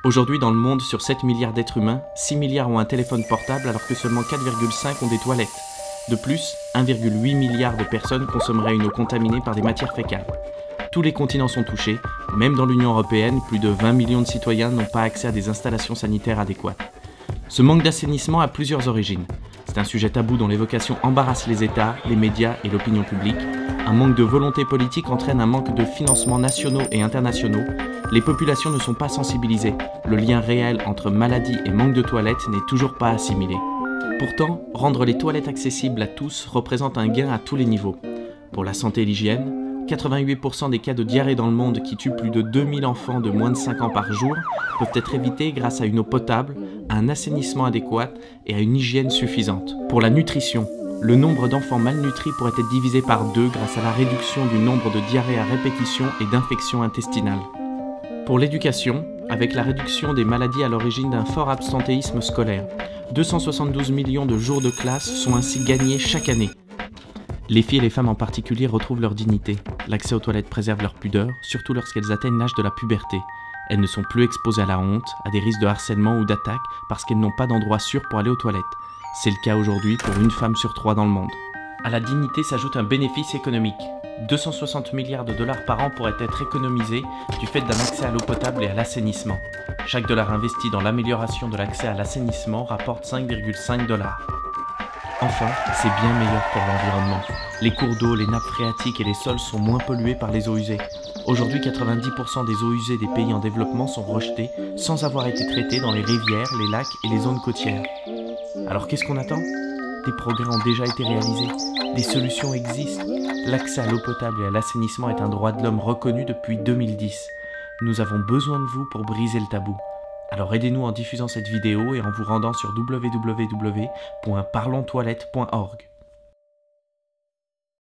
Aujourd'hui, dans le monde, sur 7 milliards d'êtres humains, 6 milliards ont un téléphone portable alors que seulement 4,5 ont des toilettes. De plus, 1,8 milliard de personnes consommeraient une eau contaminée par des matières fécales. Tous les continents sont touchés, même dans l'Union européenne, plus de 20 millions de citoyens n'ont pas accès à des installations sanitaires adéquates. Ce manque d'assainissement a plusieurs origines. C'est un sujet tabou dont l'évocation embarrasse les États, les médias et l'opinion publique. Un manque de volonté politique entraîne un manque de financements nationaux et internationaux. Les populations ne sont pas sensibilisées. Le lien réel entre maladie et manque de toilettes n'est toujours pas assimilé. Pourtant, rendre les toilettes accessibles à tous représente un gain à tous les niveaux. Pour la santé et l'hygiène, 88% des cas de diarrhée dans le monde qui tuent plus de 2000 enfants de moins de 5 ans par jour peuvent être évités grâce à une eau potable, à un assainissement adéquat et à une hygiène suffisante. Pour la nutrition, le nombre d'enfants malnutris pourrait être divisé par 2 grâce à la réduction du nombre de diarrhées à répétition et d'infections intestinales. Pour l'éducation, avec la réduction des maladies à l'origine d'un fort absentéisme scolaire, 272 millions de jours de classe sont ainsi gagnés chaque année. Les filles et les femmes en particulier retrouvent leur dignité. L'accès aux toilettes préserve leur pudeur, surtout lorsqu'elles atteignent l'âge de la puberté. Elles ne sont plus exposées à la honte, à des risques de harcèlement ou d'attaque parce qu'elles n'ont pas d'endroit sûr pour aller aux toilettes. C'est le cas aujourd'hui pour une femme sur 3 dans le monde. À la dignité s'ajoute un bénéfice économique. 260 milliards de dollars par an pourraient être économisés du fait d'un accès à l'eau potable et à l'assainissement. Chaque dollar investi dans l'amélioration de l'accès à l'assainissement rapporte 5,5 $. Enfin, c'est bien meilleur pour l'environnement. Les cours d'eau, les nappes phréatiques et les sols sont moins pollués par les eaux usées. Aujourd'hui, 90% des eaux usées des pays en développement sont rejetées sans avoir été traitées dans les rivières, les lacs et les zones côtières. Alors qu'est-ce qu'on attend ? Des progrès ont déjà été réalisés, des solutions existent. L'accès à l'eau potable et à l'assainissement est un droit de l'homme reconnu depuis 2010. Nous avons besoin de vous pour briser le tabou. Alors aidez-nous en diffusant cette vidéo et en vous rendant sur www.parlonstoilettes.org.